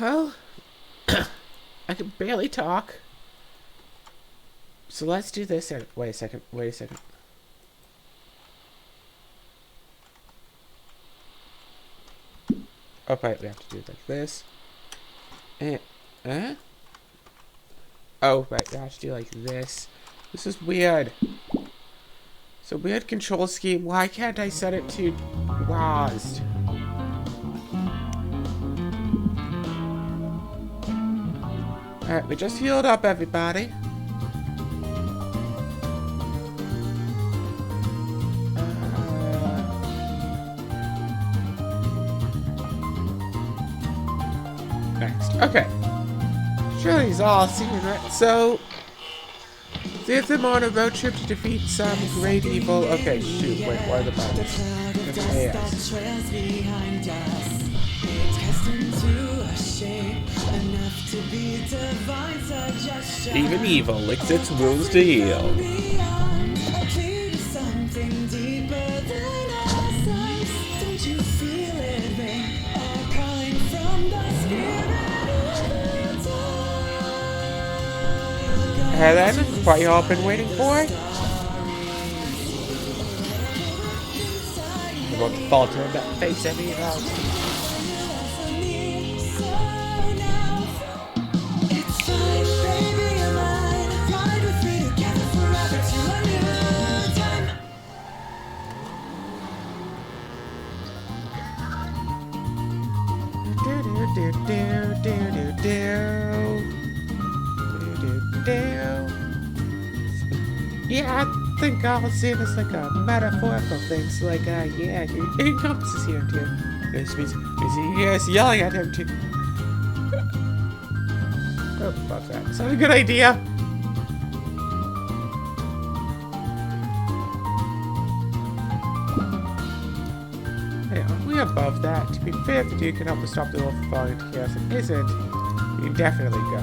Well, I can barely talk. So let's do this. Wait a second. Wait a second. Oh, right. We have to do it like this. Oh, right. We have to do like this. This is weird. It's a weird control scheme. Why can't I set it to WASD? Alright, we just healed up, everybody. Next. Okay. Sure, he's all seen, right? So, save them on a road trip to defeat some great evil. Okay, shoot. Wait, what are the buttons? Yes. Even evil licks its wounds to heal. Helen, what you all been waiting for? You won't falter in that face any else. Yeah, I think I'll see this like a metaphorical thing. So like, yeah, it encompasses here too. This means he hears yelling at him too. Oh, fuck that. Is that a good idea? Hey, are we above that? To be fair, if the dude can help us stop the wolf from falling into chaos, it isn't. We can definitely go.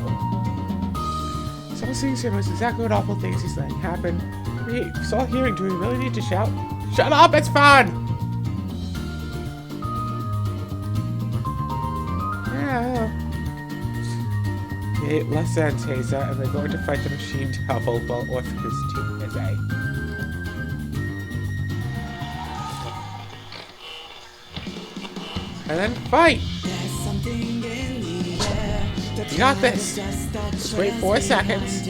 Someone seeing him was exactly what awful things he's letting happen. Wait, it's all hearing. Do we really need to shout? Shut up, it's fun! Yeah. Okay, Les and Taser, and they're going to fight the machine devil while Orpheus is too busy. And then fight! You got this! Just wait 4 seconds.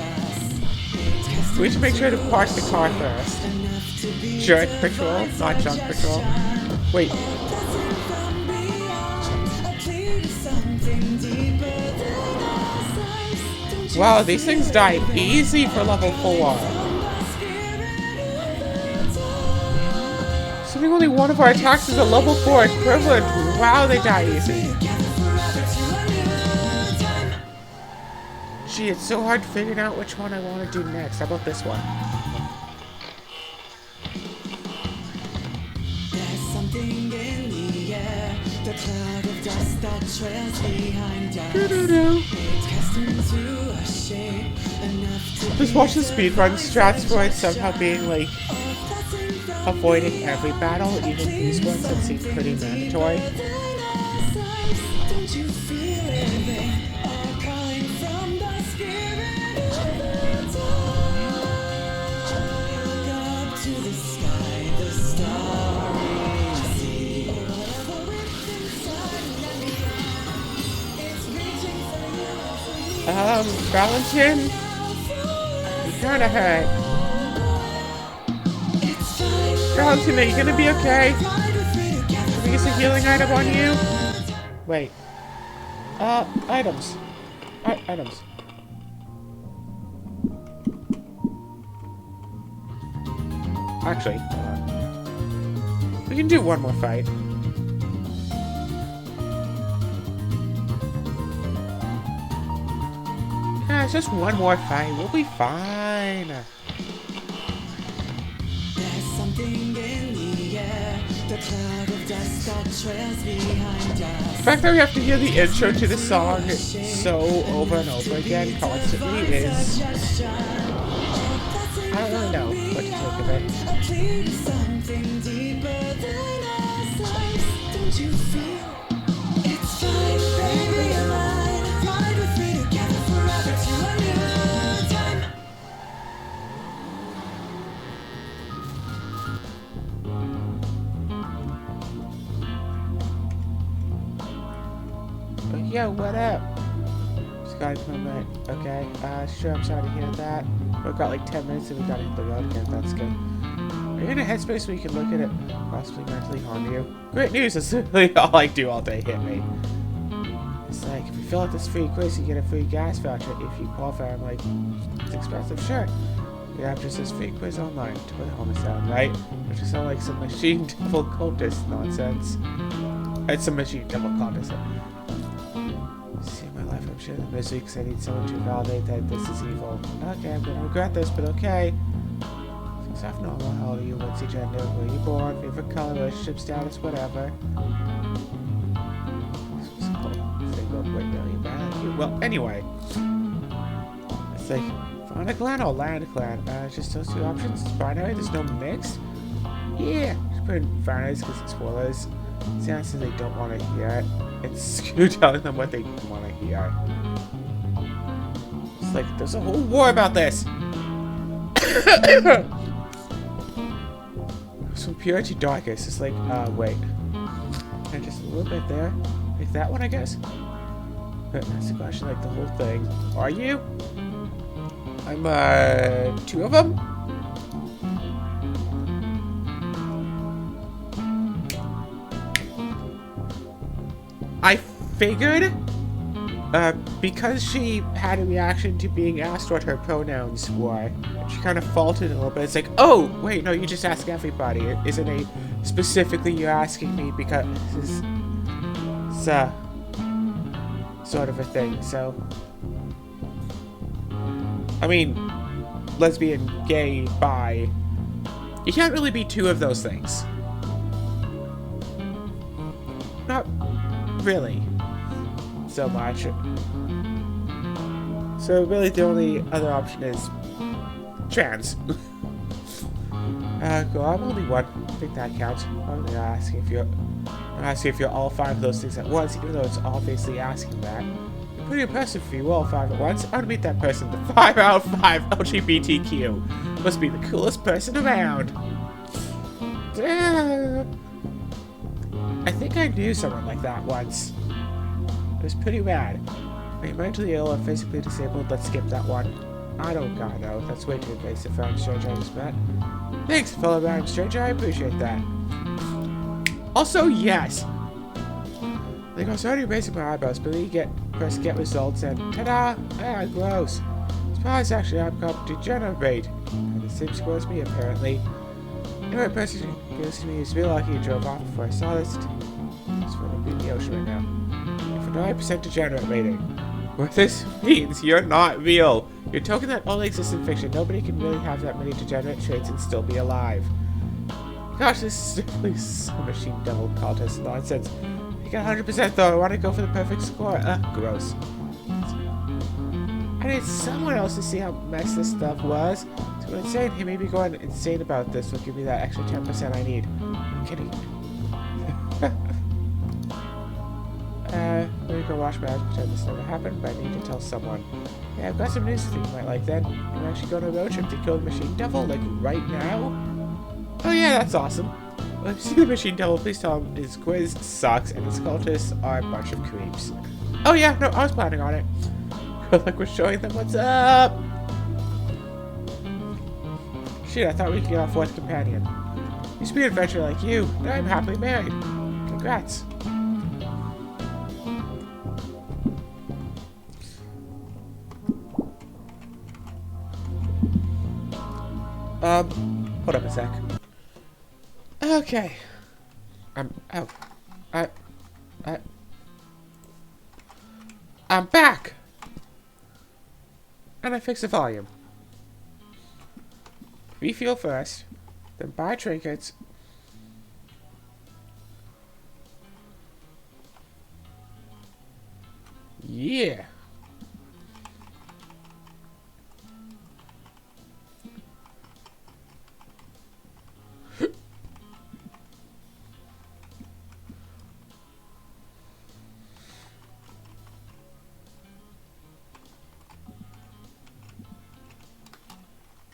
We should make sure to park the car first. Jerk patrol, not junk patrol. Wait. Wow, these things die easy for level 4. Assuming only one of our attacks is a level 4 equivalent. Wow, they die easy. Gee, it's so hard figuring out which one I want to do next. How about this one? There's something in the air, the cloud of dust that trails behind us. Just watch the speedrun strats for it somehow being like avoiding every battle, even these ones that seem pretty mandatory. Don't you feel it? Valentin? You kinda hurt. Valentin, are you gonna be okay? Can we use a healing item on you? Wait. Items. Items. Actually, hold on. We can do one more fight. It's just one more fight. We'll be fine. There's something in the air, the cloud of dust that trails behind us. The fact that we have to hear the intro to the song so over and over again constantly is... I don't really know what to think of it. Something deeper than us. Don't you feel? It's fine, baby, alive. But yo, what up? Sky comment. Okay. Sure, I'm sorry to hear that. We've got like 10 minutes and we gotta hit the road again. That's good. Are you in a headspace where you can look at it, possibly mentally harm you? Great news! That's literally all I do all day. Hit me. It's like, if you fill out this free quiz, you get a free gas voucher. If you qualify, I'm like, it's expensive, sure. The app just says free quiz online. To put it on the sound, right? Which is sound like some machine devil cultist nonsense. It's some machine devil cultist. See my life, I'm sure the misery because I need someone to validate that this is evil. Okay, I'm gonna regret this, but okay. Seems off normal. How old are you? What's your gender? Where you born? Favorite color? Relationship status? Whatever. Well, anyway. It's like, Fauna Clan or Land Clan? Just those two options? It's binary? There's no mix? Yeah! Just put in binaries because it's spoilers. Sounds like they don't want to hear it. It's Screw telling them what they want to hear. It's like, there's a whole war about this! From pure to darkest. It's like, wait. And just a little bit there. Like that one, I guess? That's the question, like the whole thing. Are you? I'm, two of them? I figured, because she had a reaction to being asked what her pronouns were, she kind of faltered a little bit. It's like, oh, wait, no, you just ask everybody. It isn't a specifically you're asking me because it's sort of a thing, so. I mean, lesbian, gay, bi. You can't really be two of those things. Not really so much. So really the only other option is trans. Cool, I'm only one. I think that counts. I'm not asking if you're all five of those things at once, even though it's obviously asking that. You're pretty impressive if you all five at once. I want to meet that person, the 5 out of 5 LGBTQ. Must be the coolest person around. I think I knew someone like that once. It was pretty rad. Are you mentally ill or physically disabled? Let's skip that one. I don't gotta know. That's way too invasive for a stranger I just met. Thanks, fellow random stranger. I appreciate that. Also, yes. Like, I was already raising my eyebrows, but then you press get results and ta-da! Ah, gross. Surprise, actually, I'm called Degenerate. And the same score as me, apparently. Anyway, person goes to me, he's real lucky he drove off before I saw this. It's going to be in the ocean right now. For 9% degenerate rating. What this means, you're not real. You're a token that only exists in fiction. Nobody can really have that many degenerate traits and still be alive. Gosh, this is really some machine devil cultist nonsense. You got 100% though. I want to go for the perfect score. Gross. I need someone else to see how messed this stuff was. It's going insane. Hey, maybe going insane about this will give me that extra 10% I need. I'm kidding. Let me go wash my eyes, pretend this never happened, but I need to tell someone. Yeah, I've got some news that you might like then. I'm actually going on a road trip to kill the Machine Devil, like, right now. Oh yeah, that's awesome. Well, if you see the Machine Devil, please tell him his quiz sucks and his cultists are a bunch of creeps. Oh yeah, no, I was planning on it. Like we're showing them what's up. Shit, I thought we could get our 4th companion. Used to be an adventurer like you, now I'm happily married. Congrats. Hold up a sec. Okay. I'm back! And I fixed the volume. Refuel first, then buy trinkets. Yeah.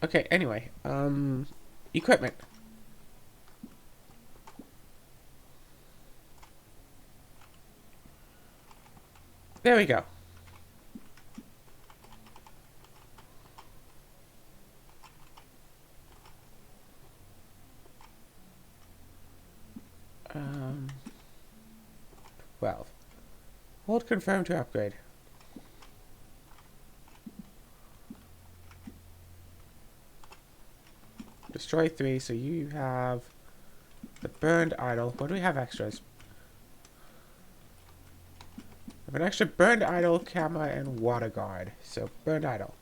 Okay, anyway, equipment. There we go. Um, 12. Hold confirm to upgrade. Destroy 3, so you have the burned idol. What do we have extras? I have an extra burned idol, camera, and water guard. So, burned idol.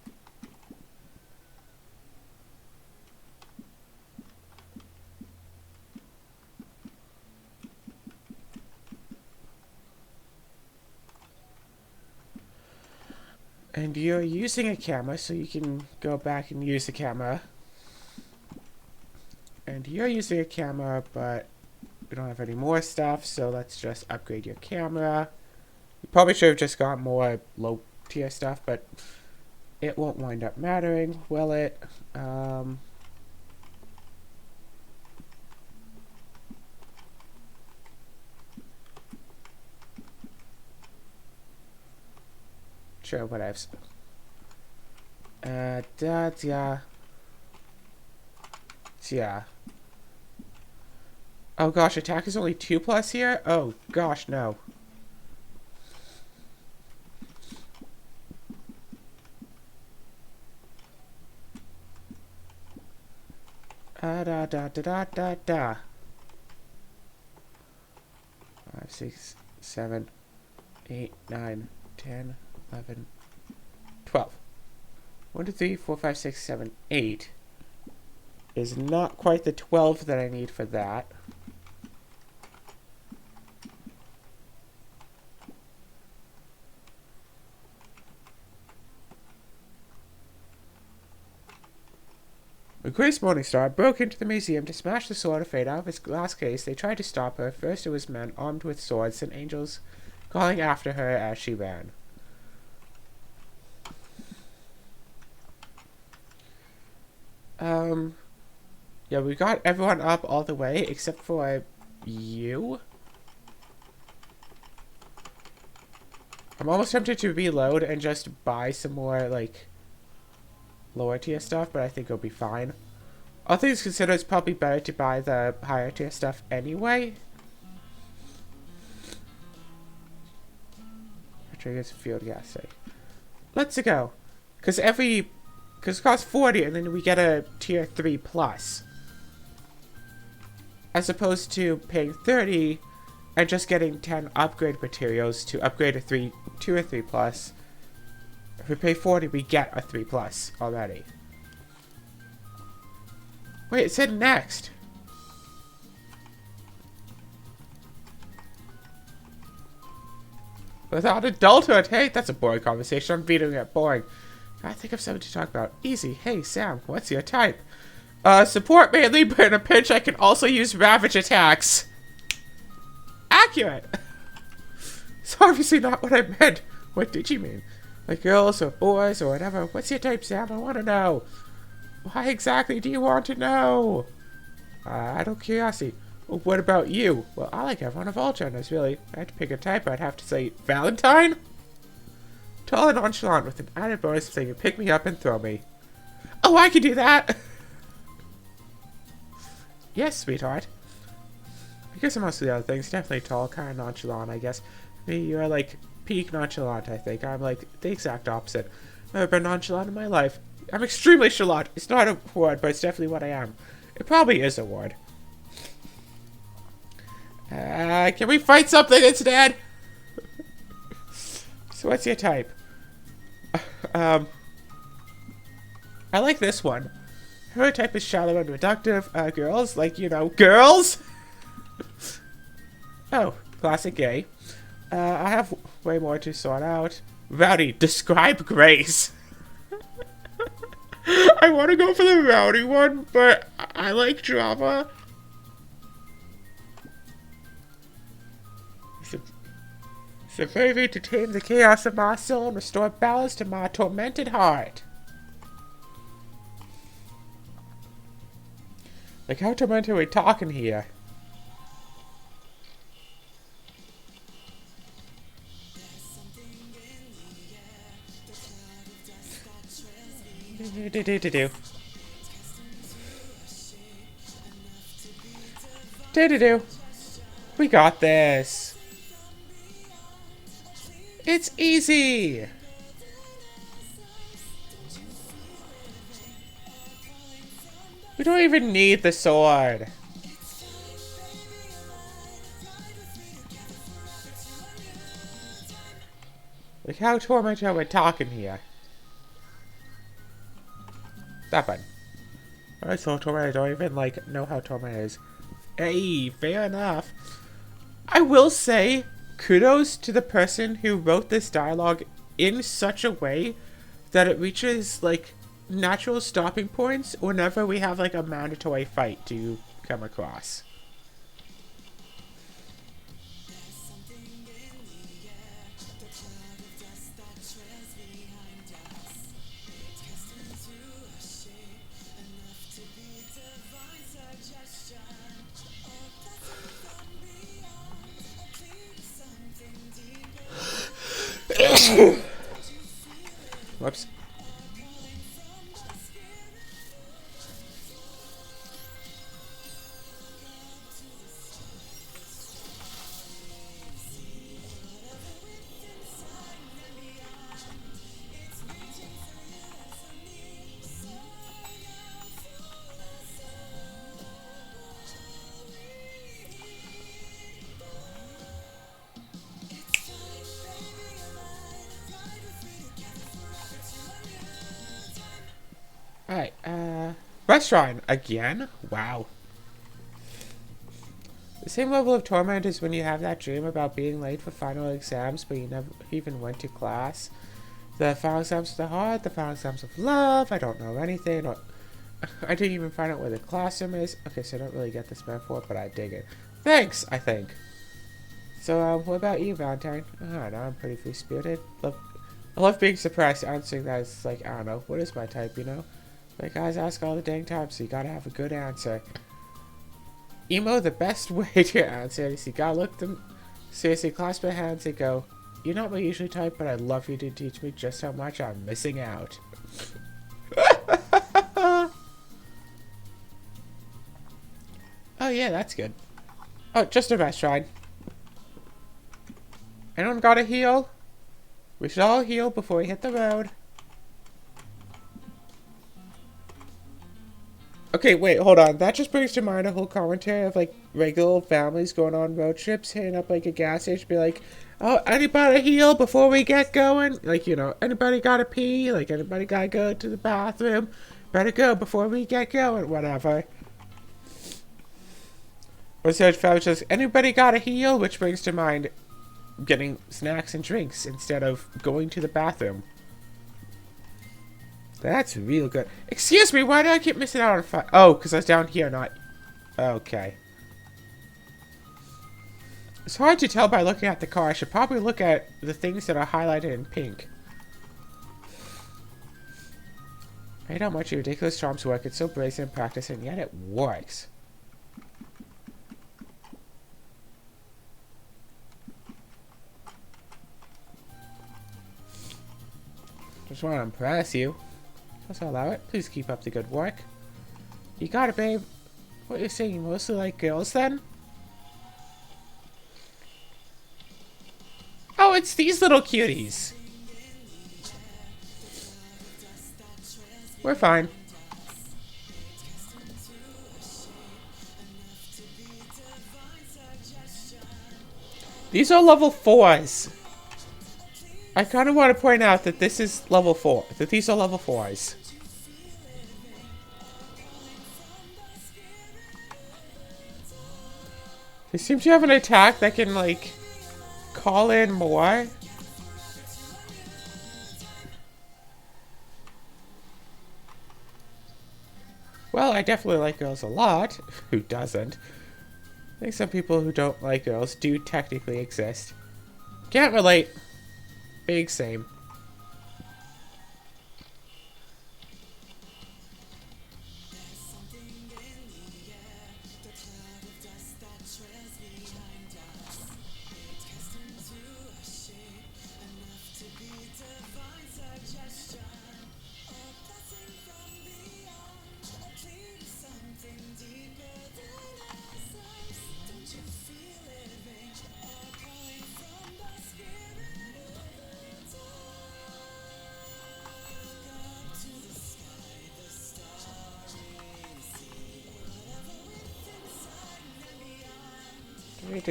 And you're using a camera, so you can go back and use the camera. And you're using a camera, but we don't have any more stuff, so let's just upgrade your camera. You probably should have just got more low tier stuff, but it won't wind up mattering, will it? Sure, whatevs. Yeah. Oh gosh, attack is only 2+ here? Oh gosh, no. Da da da da da da. 5, 6, 7, 8, 9, 10, 11, 12. 1, 2, 3, 4, 5, 6, 7, 8 is not quite the 12 that I need for that. When Grace Morningstar broke into the museum to smash the sword of fate out of its glass case, they tried to stop her. First it was men armed with swords and angels calling after her as she ran. Yeah, we got everyone up all the way except for you. I'm almost tempted to reload and just buy some more, like, lower tier stuff, but I think it'll be fine. All things considered, it's probably better to buy the higher tier stuff anyway. Triggers field gas safe. Let's go. Because it costs 40 and then we get a tier 3+. As opposed to paying 30 and just getting 10 upgrade materials to upgrade a 2 or 3+. If we pay 40, we get a 3+ already. Wait, it said next. Without adulthood. Hey, that's a boring conversation. I'm beating it boring. I think of something to talk about. Easy. Hey, Sam, what's your type? Support mainly, but in a pinch I can also use ravage attacks. Accurate. It's obviously not what I meant. What did you mean? Like girls or boys or whatever. What's your type, Sam? I want to know. Why exactly do you want to know? Out of curiosity. Well, what about you? Well, I like everyone of all genders, really. If I had to pick a type, I'd have to say Valentine? Tall and nonchalant with an added bonus so you can pick me up and throw me. Oh, I can do that! Yes, sweetheart. Because of most of the other things, definitely tall, kind of nonchalant, I guess. Me, you're like peak nonchalant, I think. I'm like the exact opposite. I've never been nonchalant in my life. I'm extremely chalant. It's not a word, but it's definitely what I am. It probably is a word. Can we fight something instead? So what's your type? I like this one. Her type is shallow and reductive. Girls, like, you know, girls? Oh, classic gay. I have way more to sort out. Rowdy, describe Grace. I want to go for the rowdy one, but I like drama. So bravery to tame the chaos of my soul and restore balance to my tormented heart. Like, how tormented are we talking here? Do-do-do-do-do. Do-do-do. We got this. It's easy. We don't even need the sword. Like, how tormented are we talking here? That button. Alright, so tormented. I don't even, like, know how tormented is. Hey, fair enough. I will say, kudos to the person who wrote this dialogue in such a way that it reaches, like, natural stopping points whenever we have, like, a mandatory fight to come across. Whoops. Alright, restaurant again? Wow. The same level of torment as when you have that dream about being late for final exams, but you never even went to class. The final exams of the heart, the final exams of love, I don't know anything, or I didn't even find out where the classroom is. Okay, so I don't really get this metaphor, but I dig it. Thanks, I think. So, what about you, Valentine? I don't know, I'm pretty free-spirited. I love being surprised answering that. It's like, I don't know, what is my type, you know? Like, guys ask all the dang time, so you gotta have a good answer. Emo, the best way to answer is you gotta look them seriously, clasp their hands and go, "You're not my usual type, but I'd love you to teach me just how much I'm missing out." Oh yeah, that's good. Oh, just a restaurant. Anyone got a heal? We should all heal before we hit the road. Okay, wait, hold on. That just brings to mind a whole commentary of, like, regular families going on road trips, hitting up, like, a gas station, be like, "Oh, anybody heal before we get going?" Like, you know, anybody gotta pee? Like, anybody gotta go to the bathroom? Better go before we get going, whatever. Or search family just, "Anybody gotta heal?" Which brings to mind getting snacks and drinks instead of going to the bathroom. That's real good. Excuse me, why do I keep missing out on fight? Oh, because I was down here, not... Okay. It's hard to tell by looking at the car. I should probably look at the things that are highlighted in pink. I hate how much your ridiculous charms work. It's so brazen in practice, and yet it works. Just want to impress you. I'll allow it. Please keep up the good work. You got it, babe. What you're saying, you mostly like girls, then? Oh, it's these little cuties. We're fine. These are level 4s. I kind of want to point out that this is level 4. That these are level 4s. They seem to have an attack that can, like, call in more. Well, I definitely like girls a lot. Who doesn't? I think some people who don't like girls do technically exist. Can't relate. Big same.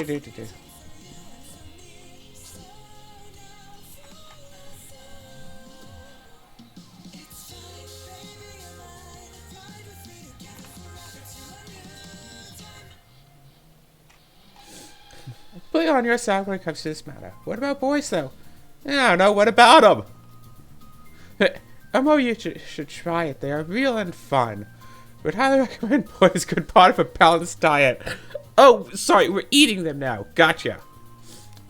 Do. Completely on your side when it comes to this matter. What about boys, though? I don't know. What about them? MOU should try it. They are real and fun. Would highly recommend boys. Good part of a balanced diet. Oh, sorry. We're eating them now. Gotcha.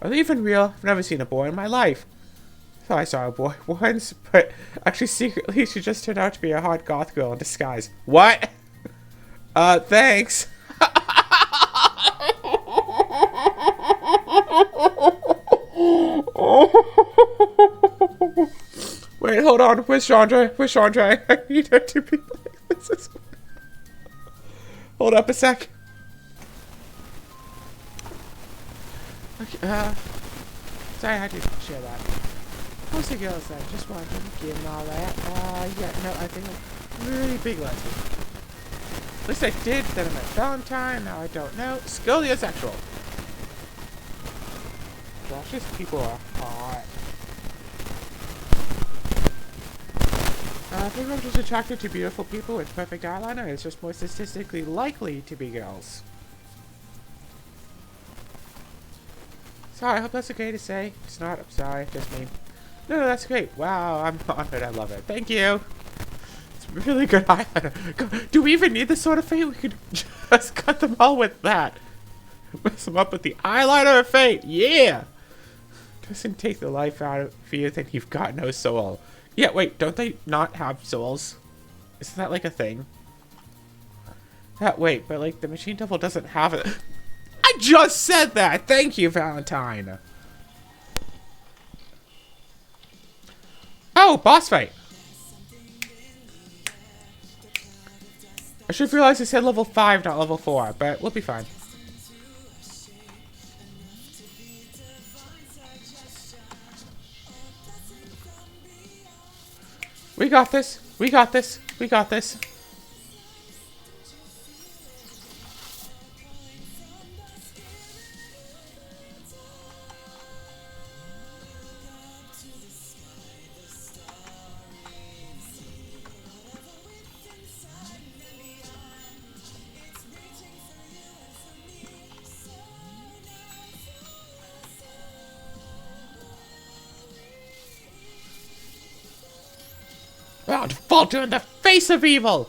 Are they even real? I've never seen a boy in my life. So I saw a boy once, but actually secretly she just turned out to be a hot goth girl in disguise. What? Thanks. Wait, hold on. Where's Chandra? Where's Chandra? I need her to be like this. Hold up a sec. Okay, sorry I had to share that. Mostly girls then, just wondering, given all that. Yeah, no, I think I'm really big lesbian. At least I did, then I met Valentine, now I don't know. Scolioasexual. Gosh, these people are hot. I think I'm just attracted to beautiful people with perfect eyeliner. It's just more statistically likely to be girls. Sorry, I hope that's okay to say. If it's not, I'm sorry, just me. No, that's great. Wow, I'm honored. I love it. Thank you. It's really good eyeliner. Do we even need this sort of fate? We could just cut them all with that. Mess them up with the eyeliner of fate. Yeah. Doesn't take the life out of you, then you've got no soul. Yeah, wait, don't they not have souls? Isn't that like a thing? Wait, but like the Machine Devil doesn't have it. I just said that! Thank you, Valentine. Oh, boss fight. I should realize I said level 5, not level 4, but we'll be fine. We got this. We got this. We got this. I'll falter in the face of evil!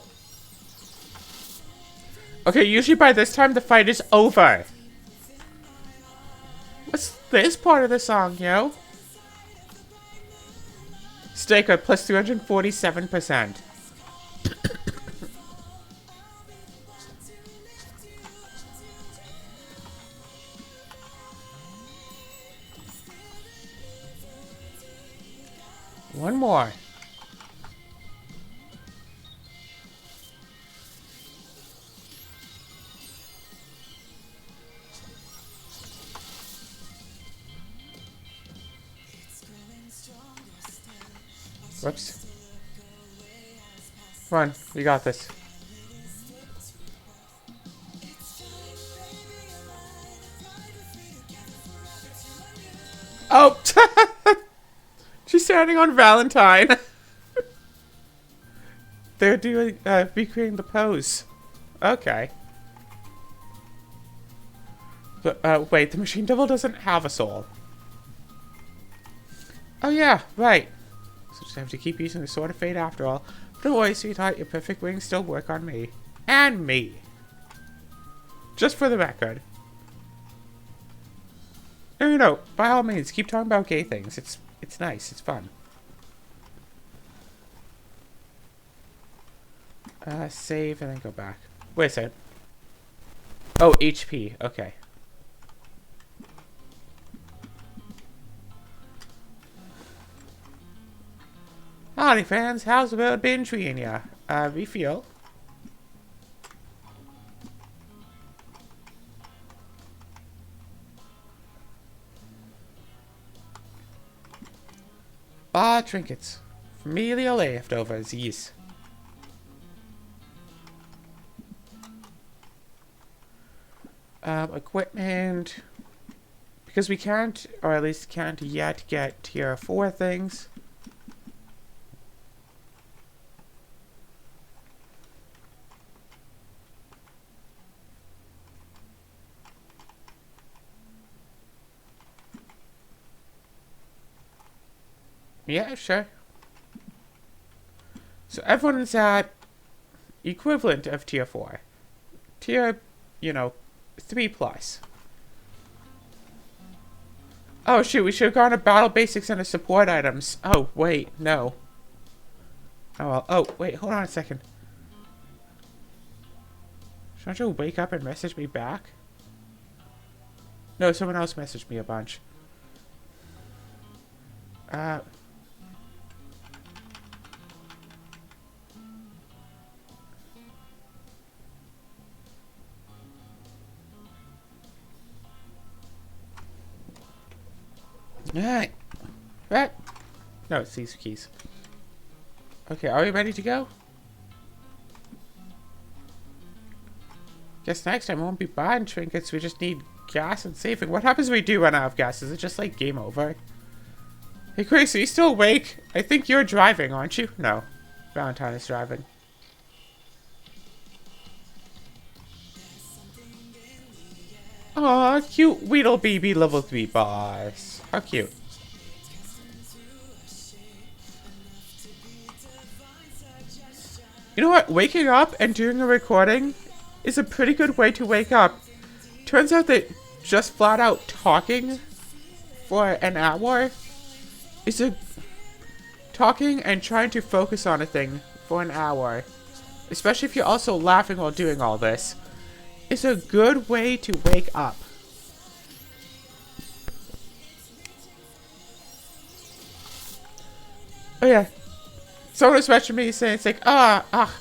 Okay, usually by this time the fight is over. What's this part of the song, yo? Staker plus 247%. One more. Whoops. Come on, we got this. Oh! She's standing on Valentine. They're doing, recreating the pose. Okay. But, wait, the Machine Devil doesn't have a soul. Oh yeah, right. So just have to keep using the Sword of Fate after all. But don't worry, sweetheart, your perfect wings still work on me. And me. Just for the record. No, by all means, keep talking about gay things. It's nice, it's fun. Save and then go back. Wait a second. Oh, HP, okay. Howdy fans, how's the world been treating ya? Refuel. Trinkets. Familiar leftovers, yes. Equipment. Because we can't, or at least can't yet get tier 4 things. Yeah, sure. So everyone is at equivalent of tier 4. Tier, 3 plus. Oh shoot, we should have gone to battle basics and the support items. Oh, wait, no. Oh, well. Oh, wait, hold on a second. Should I wake up and message me back? No, someone else messaged me a bunch. Alright. Right. No, it's these keys. Okay, are we ready to go? Guess next time we won't be buying trinkets, we just need gas and saving. What happens if we do run out of gas? Is it just like game over? Hey Grace, are you still awake? I think you're driving, aren't you? No. Valentine is driving. Aw, cute Weedle level 3 boss. How cute. You know what? Waking up and doing a recording is a pretty good way to wake up. Turns out that just flat out talking for an hour is talking and trying to focus on a thing for an hour, especially if you're also laughing while doing all this, is a good way to wake up. Oh yeah. Someone was messaging me saying it's like, I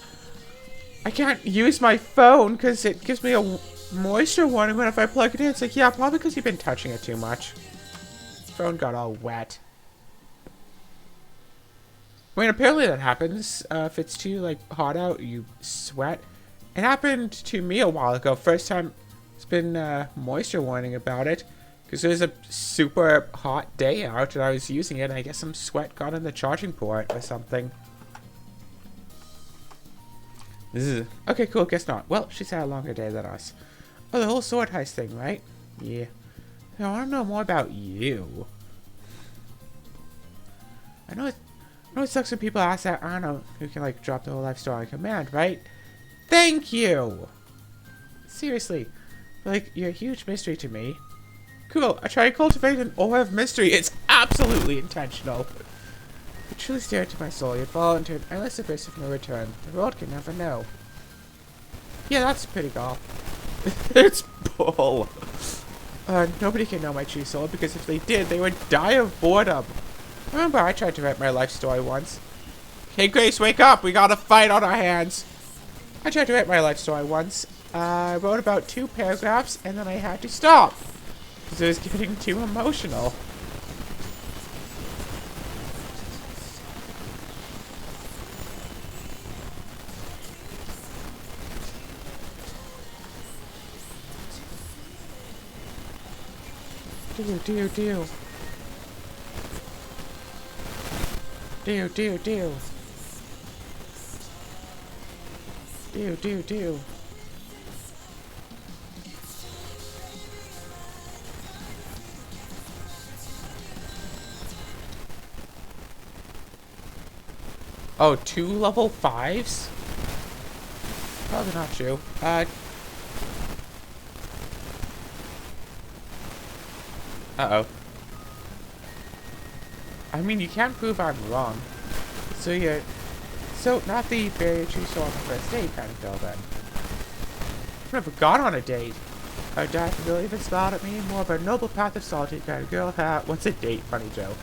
can't use my phone because it gives me a moisture warning when if I plug it in. It's like, yeah, probably because you've been touching it too much. Phone got all wet. I mean, apparently that happens. If it's too, like, hot out, you sweat. It happened to me a while ago. First time it's been moisture warning about it. Because it was a super hot day out and I was using it and I guess some sweat got in the charging port or something. Okay, cool, guess not. Well, she's had a longer day than us. Oh, the whole sword heist thing, right? Yeah. I want to know more about you. I know it sucks when people ask that. I don't know who can, like, drop the whole life story on command, right? Thank you! Seriously. Like, you're a huge mystery to me. Cool, I try to cultivate an aura of mystery. It's absolutely intentional. You truly stare into my soul. You fall into an endless abyss of no return. The world can never know. Yeah, that's pretty cool. It's bull. Nobody can know my true soul because if they did, they would die of boredom. Remember, I tried to write my life story once. Hey, Grace, wake up! We got a fight on our hands. I tried to write my life story once. I wrote about 2 paragraphs and then I had to stop. Because it was getting too emotional. Do. Oh, 2 level 5s? Probably not true. Uh-oh. I mean, you can't prove I'm wrong. So you're... So, not the very true soul on the first date kind of girl, then. I've never gone on a date. I would die to believe and smiled at me. More of a noble path of solitude kind of girl. Ha, what's a date? Funny joke.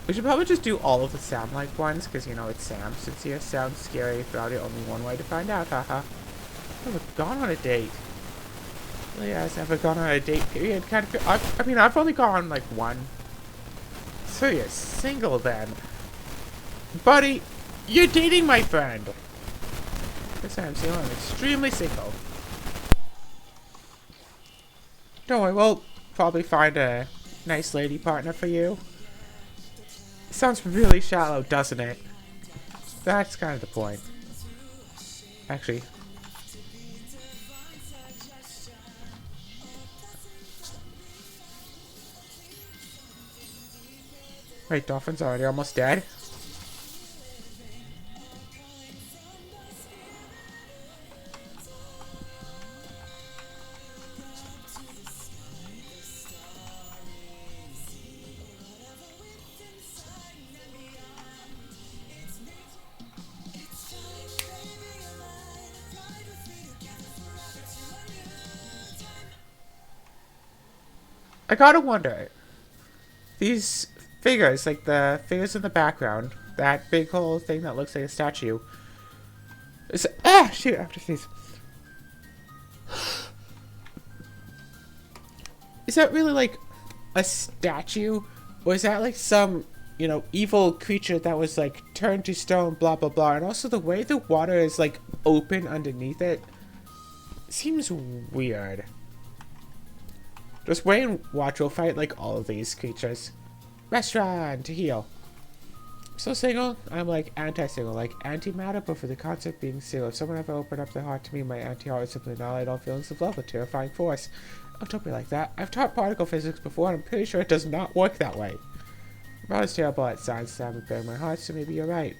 We should probably just do all of the Sam-like ones, because, you know, it's Sam. Since he sounds scary, probably only one way to find out, haha. I've never gone on a date. Yeah, I've never gone on a date, period. Kind of, I mean, I've only gone on, like, 1. So you're single, then. Buddy, you're dating my friend. This time I'm single, I'm extremely single. Don't worry, we'll probably find a nice lady partner for you. It sounds really shallow, doesn't it? That's kind of the point. Actually. Wait, Dolphin's already almost dead? I gotta wonder. These figures, like the figures in the background, that big whole thing that looks like a statue. Is shoot, after these. Is that really like a statue? Or is that like some, you know, evil creature that was like turned to stone, blah blah blah? And also the way the water is like open underneath it seems weird. Does Wayne Watch will fight like all of these creatures? Restaurant to heal. So single, I'm like anti-single, like anti-matter, but for the concept being single. If someone ever opened up their heart to me, my anti-heart would simply annihilate all feelings of love with terrifying force. Oh, don't be like that. I've taught particle physics before, and I'm pretty sure it does not work that way. I'm always terrible at science, and I'm bearing my heart, so maybe you're right.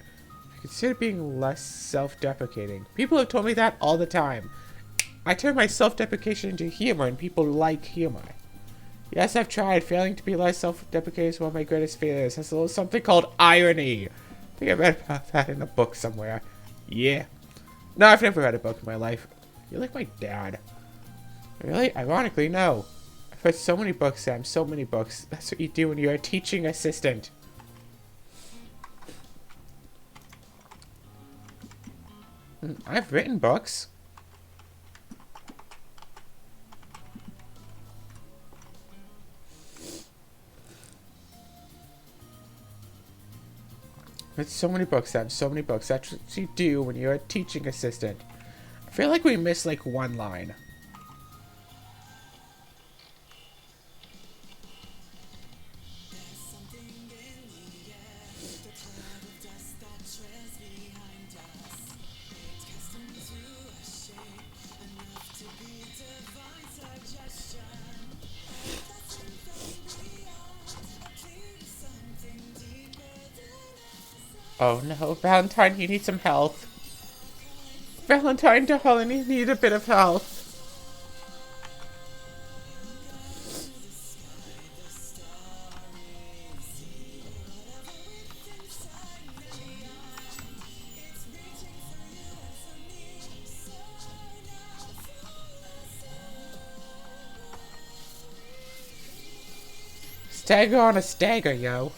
I consider being less self-deprecating. People have told me that all the time. I turn my self-deprecation into humor, and people like humor. Yes, I've tried. Failing to be less self-deprecating is one of my greatest failures. There's a little something called irony. I think I read about that in a book somewhere. Yeah. No, I've never read a book in my life. You're like my dad. Really? Ironically, no. I've read so many books, Sam. So many books. That's what you do when you're a teaching assistant. I've written books. It's so many books, Sam. So many books. That's what you do when you're a teaching assistant. I feel like we missed like one line. Oh no, Valentine, you need some health. Valentine, darling, you need a bit of health. Stagger on a stagger, yo.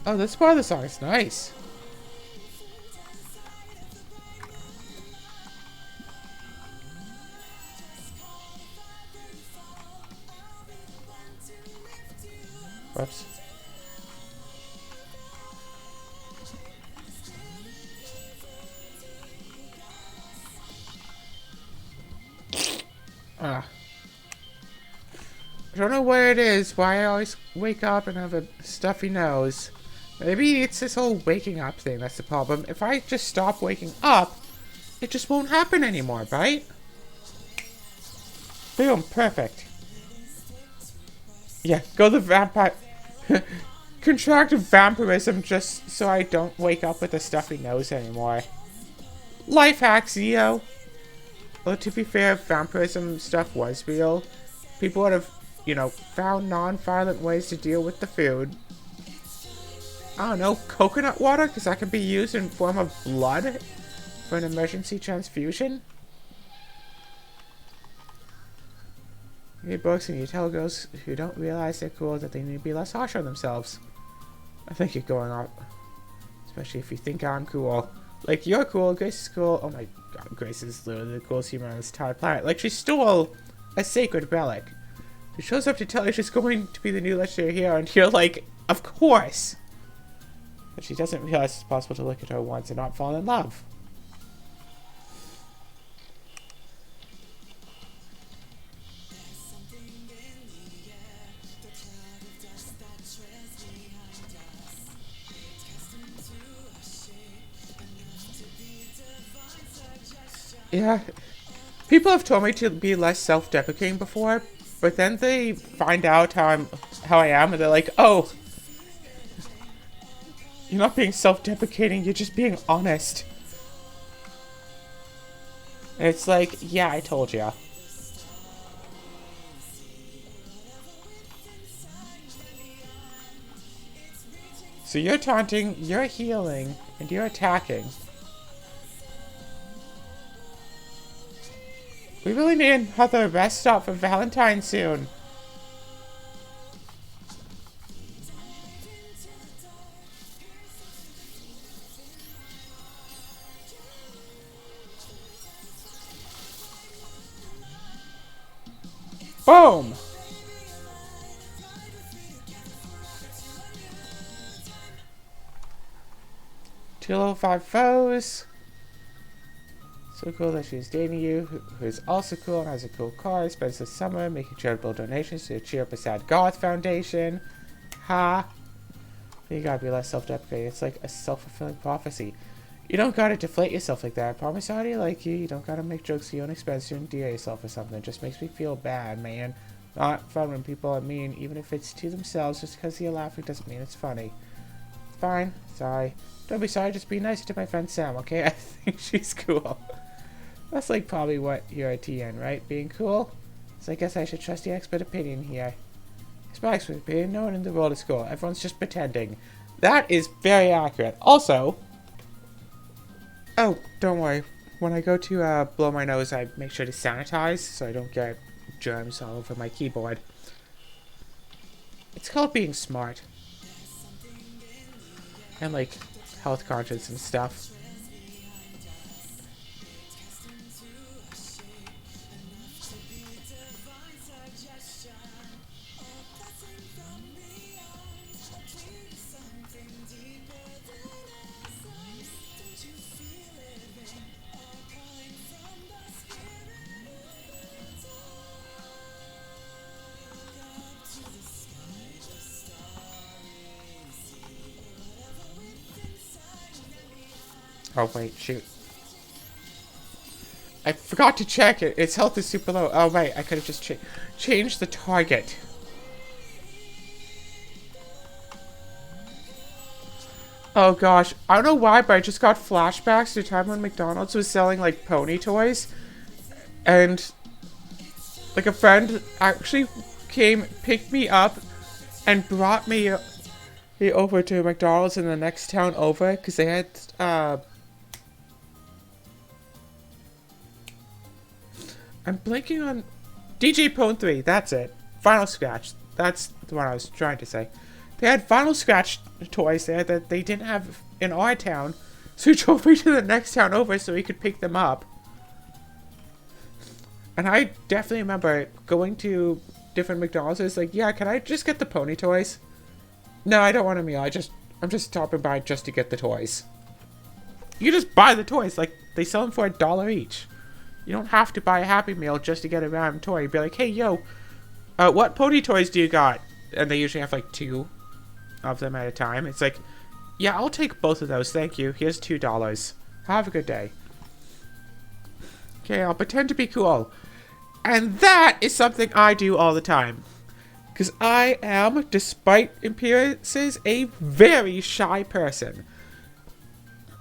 Oh, this part of the song is nice. Whoops. I don't know where it is, why I always wake up and have a stuffy nose. Maybe it's this whole waking up thing that's the problem. If I just stop waking up, it just won't happen anymore, right? Boom, perfect. Yeah, go the vampire... Contract vampirism just so I don't wake up with a stuffy nose anymore. Life hacks, yo. Well, to be fair, if vampirism stuff was real, people would have, you know, found non-violent ways to deal with the food. I don't know, coconut water? Because that can be used in form of blood for an emergency transfusion? You read books and you tell girls who don't realize they're cool that they need to be less harsh on themselves. I think you're going up. Especially if you think I'm cool. Like, you're cool, Grace is cool. Oh my god, Grace is literally the coolest human on this entire planet. Like, she stole a sacred relic. She shows up to tell you she's going to be the new legendary hero, and you're like, of course! But she doesn't realize it's possible to look at her once and not fall in love. Yeah, people have told me to be less self-deprecating before, but then they find out how I am, and they're like, "Oh, you're not being self-deprecating. You're just being honest." And it's like, yeah, I told you. So you're taunting, you're healing, and you're attacking. We really need another rest stop for Valentine soon. Boom! Two level 5 foes. So cool that she's dating you, who is also cool and has a cool car, spends the summer making charitable donations to Cheer Up a Sad Goth Foundation. Ha! You gotta be less self-deprecating. It's like a self-fulfilling prophecy. You don't gotta deflate yourself like that. I promise I already like you. You don't gotta make jokes at your own expense to endear yourself or something. It just makes me feel bad, man. Not fun when people are mean, even if it's to themselves. Just because you're laughing doesn't mean it's funny. Fine. Sorry. Don't be sorry. Just be nicer to my friend Sam, okay? I think she's cool. That's like probably what you're at TN, right? Being cool? So I guess I should trust the expert opinion here. It's my expert opinion. No one in the world is cool. Everyone's just pretending. That is very accurate. Also... Oh, don't worry. When I go to blow my nose, I make sure to sanitize so I don't get germs all over my keyboard. It's called being smart. And like, health conscious and stuff. Oh wait, shoot. I forgot to check it. Its health is super low. Oh wait, I could have just changed the target. Oh gosh, I don't know why, but I just got flashbacks to a time when McDonald's was selling like pony toys. And like a friend actually came, picked me up, and brought me over to McDonald's in the next town over because they had I'm blanking on DJ Pone 3, that's it. Final Scratch. That's the one I was trying to say. They had Final Scratch toys there that they didn't have in our town, so he drove me to the next town over so he could pick them up. And I definitely remember going to different McDonald's. It's like, yeah, can I just get the pony toys? No, I don't want a meal. I'm just stopping by just to get the toys. You just buy the toys. Like, they sell them for $1 each. You don't have to buy a Happy Meal just to get a random toy. You'd be like, hey, yo, what pony toys do you got? And they usually have like 2 of them at a time. It's like, yeah, I'll take both of those. Thank you. Here's $2. Have a good day. Okay, I'll pretend to be cool. And that is something I do all the time. Because I am, despite appearances, a very shy person.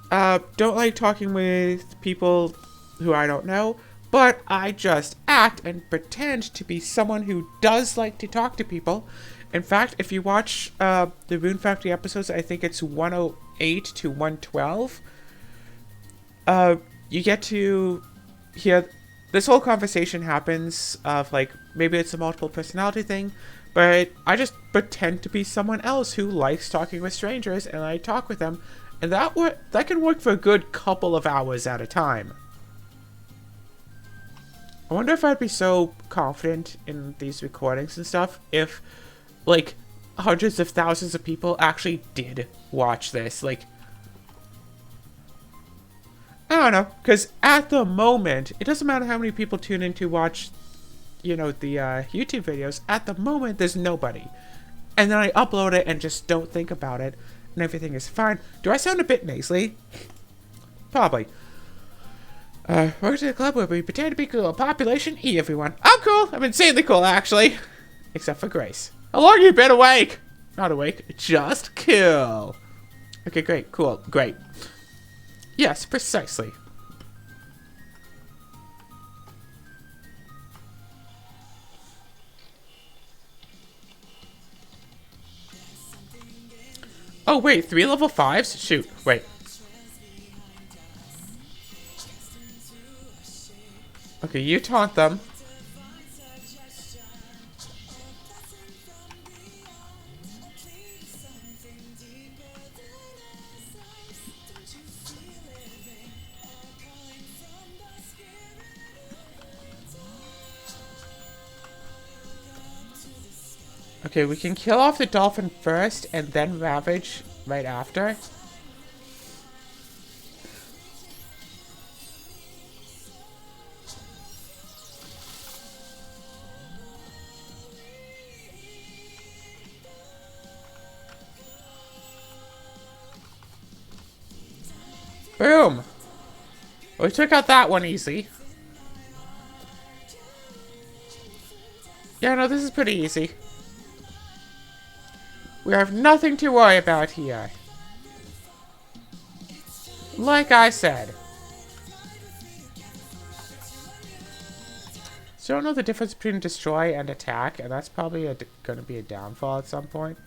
Don't like talking with people who I don't know, but I just act and pretend to be someone who does like to talk to people. In fact, if you watch the Rune Factory episodes, I think it's 108 to 112, you get to hear this whole conversation happens of like, maybe it's a multiple personality thing, but I just pretend to be someone else who likes talking with strangers, and I talk with them, and that can work for a good couple of hours at a time. I wonder if I'd be so confident in these recordings and stuff if, like, hundreds of thousands of people actually did watch this. Like, I don't know, because at the moment, it doesn't matter how many people tune in to watch, you know, the YouTube videos. At the moment, there's nobody. And then I upload it and just don't think about it, and everything is fine. Do I sound a bit nasally? Probably. Welcome to the club where we pretend to be cool. Population E, everyone. I'm cool. I'm insanely cool, actually. Except for Grace. How long have you been awake? Not awake, just cool. Okay, great, cool, great. Yes, precisely. Oh, wait, 3 level 5s? Shoot, wait. Okay, you taunt them. Okay, we can kill off the dolphin first and then Ravage right after. Boom! We took out that one easy. Yeah, no, this is pretty easy. We have nothing to worry about here. Like I said. So I don't know the difference between destroy and attack, and that's probably going to be a downfall at some point.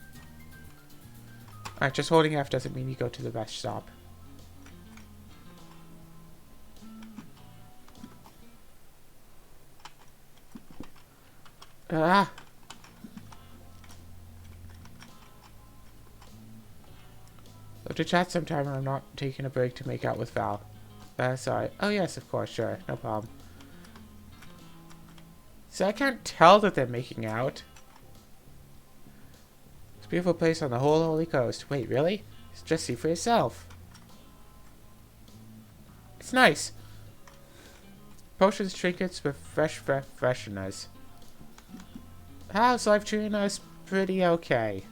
Alright, just holding F doesn't mean you go to the best stop. Ah! I'll have to chat sometime when I'm not taking a break to make out with Val. Sorry. Oh yes, of course, sure. No problem. So I can't tell that they're making out. It's a beautiful place on the whole holy coast. Wait, really? Just see for yourself. It's nice. Potions, trinkets with fresheners. How's life treating us? Pretty okay.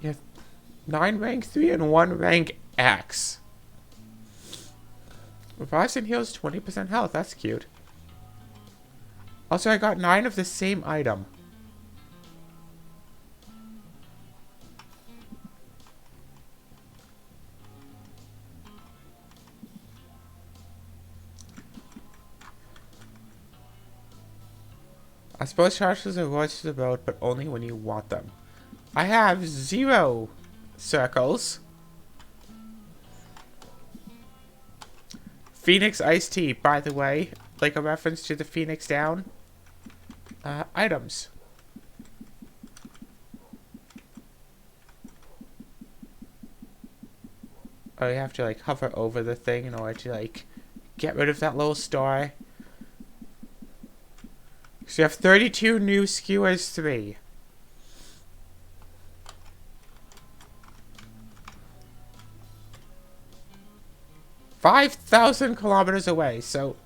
You have 9 rank 3 and 1 rank X. Revives and heals 20% health. That's cute. Also, I got 9 of the same item. I suppose charges are rewards to the road, but only when you want them. I have 0 circles. Phoenix Iced Tea, by the way. Like a reference to the Phoenix Down. Items. Oh, you have to, like, hover over the thing in order to, like, get rid of that little star. So you have 32 new skewers 3. $5,000 kilometers away, so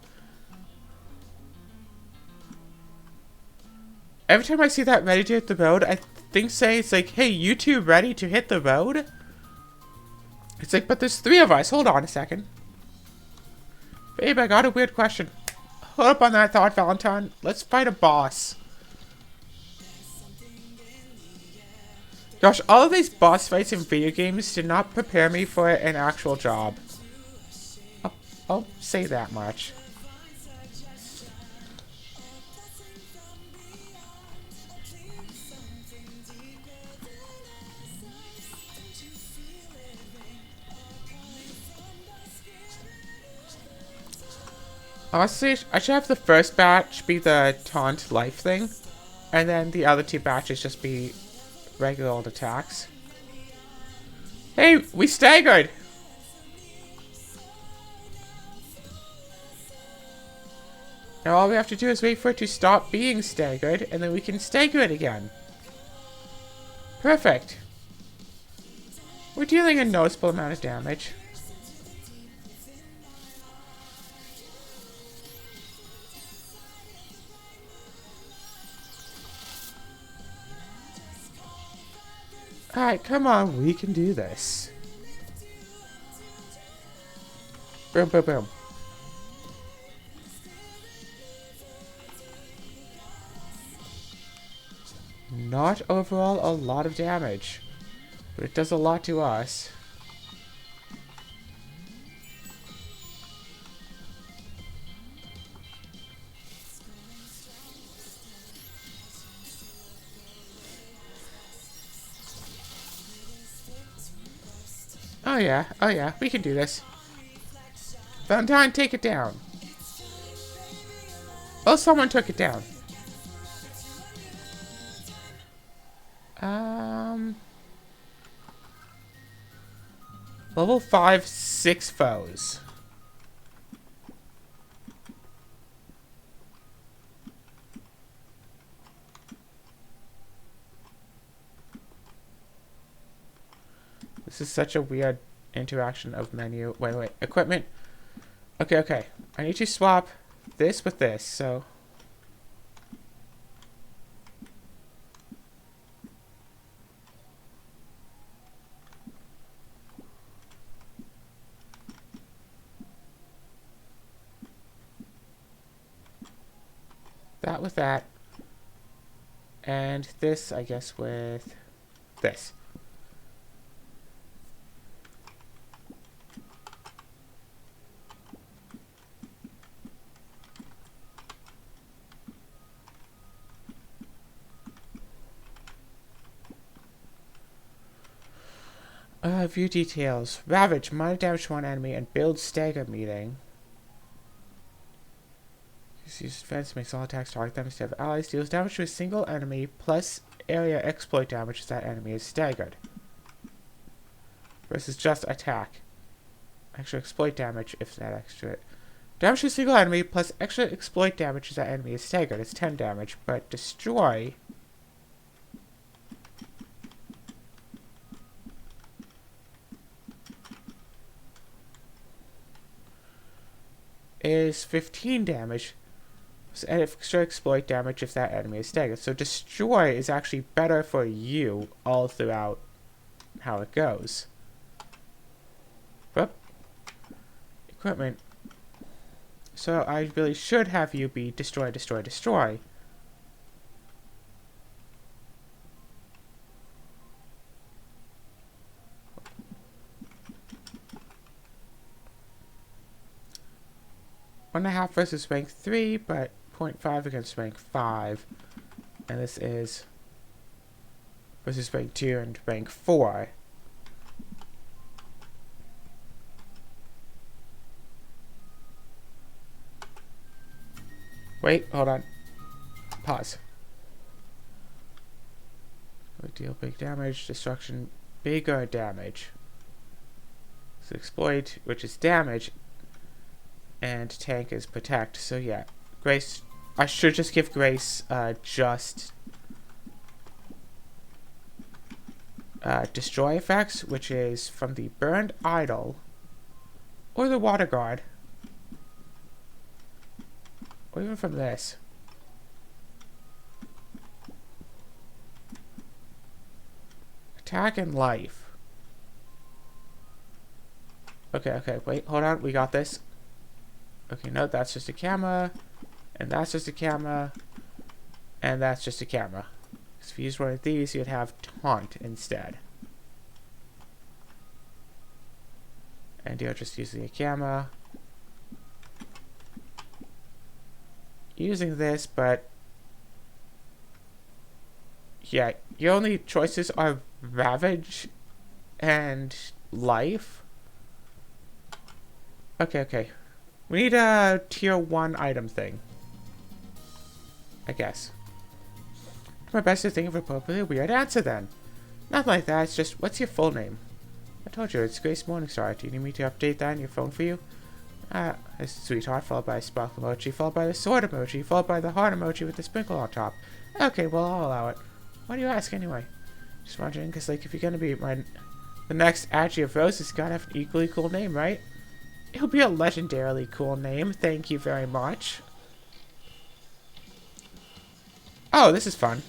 every time I see that ready to hit the road, I think say it's like, hey, you two ready to hit the road? It's like, but there's 3 of us. Hold on a second. Babe, I got a weird question. Hold up on that thought, Valentine. Let's fight a boss. Gosh, all of these boss fights in video games did not prepare me for an actual job. I'll say that much. Honestly, I should have the first batch be the taunt life thing, and then the other 2 batches just be regular old attacks. Hey, we staggered! Now all we have to do is wait for it to stop being staggered, and then we can stagger it again. Perfect. We're dealing a noticeable amount of damage. Alright, come on, we can do this. Boom, boom, boom. Not overall a lot of damage, but it does a lot to us. Oh yeah, we can do this. Valentine, take it down. Oh, someone took it down. Level 5, 6 foes. This is such a weird interaction of menu. Wait. Equipment. Okay. I need to swap this with this, so... that with that. And this, I guess, with this. View details. Ravage, minor damage to one enemy, and build stagger meeting. Use defense, makes all attacks target them instead of allies, deals damage to a single enemy, plus area exploit damage if that enemy is staggered. Versus just attack. Extra exploit damage if that extra... damage to a single enemy, plus extra exploit damage if that enemy is staggered. It's 10 damage, but destroy... is 15 damage. And extra exploit damage if that enemy is staggered. So destroy is actually better for you all throughout how it goes. Whoop. Equipment. So I really should have you be destroy, destroy, destroy. One and a half versus rank 3, but 0.5 against rank 5. And this is versus rank 2 and rank 4. Wait, hold on. Pause. Deal big damage, destruction, bigger damage. So exploit, which is damage, and tank is protect. So yeah, Grace, I should just give Grace just destroy effects, which is from the burned idol or the water guard, or even from this. Attack and life. Okay, wait, hold on, we got this. Okay, no, that's just a camera, and that's just a camera, and that's just a camera. So if you use one of these, you'd have taunt instead. And you're just using a camera. Using this, but yeah, your only choices are Ravage and Life. Okay. We need a tier 1 item thing, I guess. My best to think of an appropriately weird answer then. Nothing like that, it's just, what's your full name? I told you, it's Grace Morningstar. Do you need me to update that on your phone for you? A sweetheart, followed by a sparkle emoji, followed by the sword emoji, followed by the heart emoji with the sprinkle on top. Okay, well, I'll allow it. Why do you ask anyway? Just wondering, because, like, if you're gonna be the next Agi of Rose, it's gotta have an equally cool name, right? It'll be a legendarily cool name. Thank you very much. Oh, this is fun.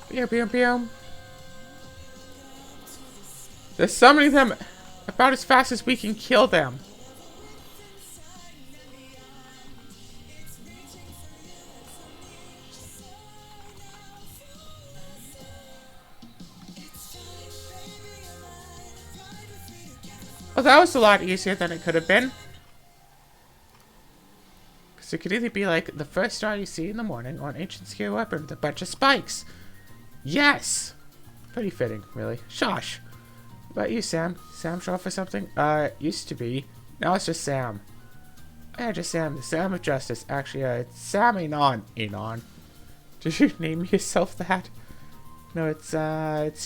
Pew, pew, pew. There's summoning them about as fast as we can kill them. Well, that was a lot easier than it could have been. Because it could either be like the first star you see in the morning or an ancient scary weapon with a bunch of spikes. Yes! Pretty fitting, really. Shosh! What about you, Sam? Sam short for something? Used to be. Now it's just Sam. Yeah, just Sam. The Sam of Justice. Actually, it's Sam Anon. Anon. Did you name yourself that? No, it's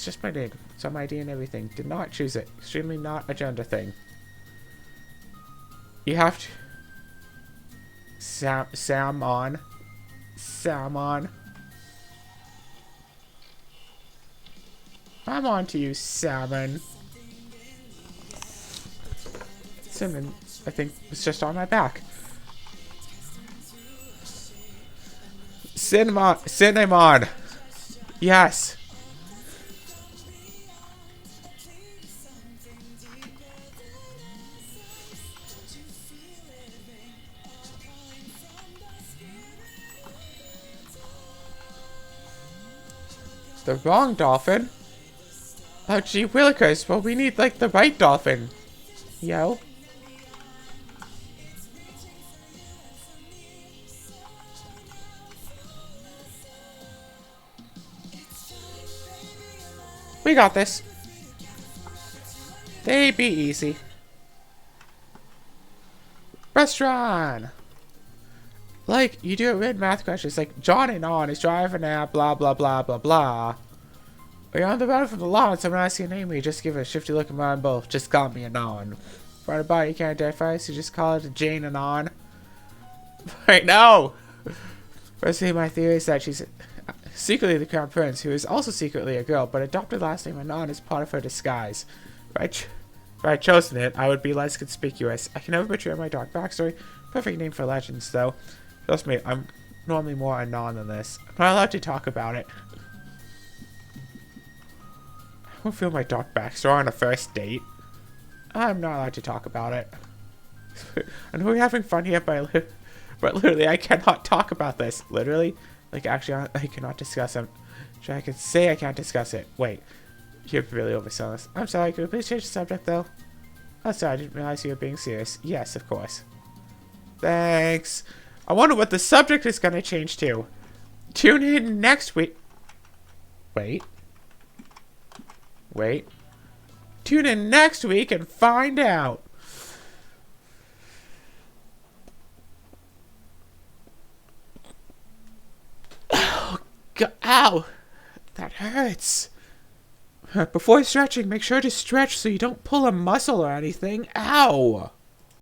just my name. It's on my ID and everything. Did not choose it. Extremely not a gender thing. You have to... Sam on. I'm on to you, Salmon. Cinnamon, I think, was just on my back. Cinnamon. Yes. The wrong dolphin? Oh, gee willikers. Well, we need, like, the right dolphin. Yo. We got this. They be easy. Restaurant. Like, you do it with math questions. Like, John and On is driving at blah, blah, blah, blah, blah. Or you're on the road from the lawn and someone asks your name, you just give a shifty look around both. Just call me Anon. Right about you can't identify, so you just call it Jane Anon. Wait, no! Personally, my theory is that she's secretly the crown prince, who is also secretly a girl, but adopted last name Anon is part of her disguise. If I'd chosen it, I would be less conspicuous. I can never betray my dark backstory. Perfect name for legends, though. Trust me, I'm normally more Anon than this. I'm not allowed to talk about it. I don't feel my dark backstory on a first date. I'm not allowed to talk about it. I know we're having fun here, but literally I cannot talk about this. Literally. Like, actually, I cannot discuss it. Sure, I can say I can't discuss it. Wait. You're really overselling this. I'm sorry, could you please change the subject, though? Oh, sorry, I didn't realize you were being serious. Yes, of course. Thanks. I wonder what the subject is going to change to. Tune in next week. Wait. Tune in next week and find out. Oh, God. Ow. That hurts. Before stretching, make sure to stretch so you don't pull a muscle or anything. Ow.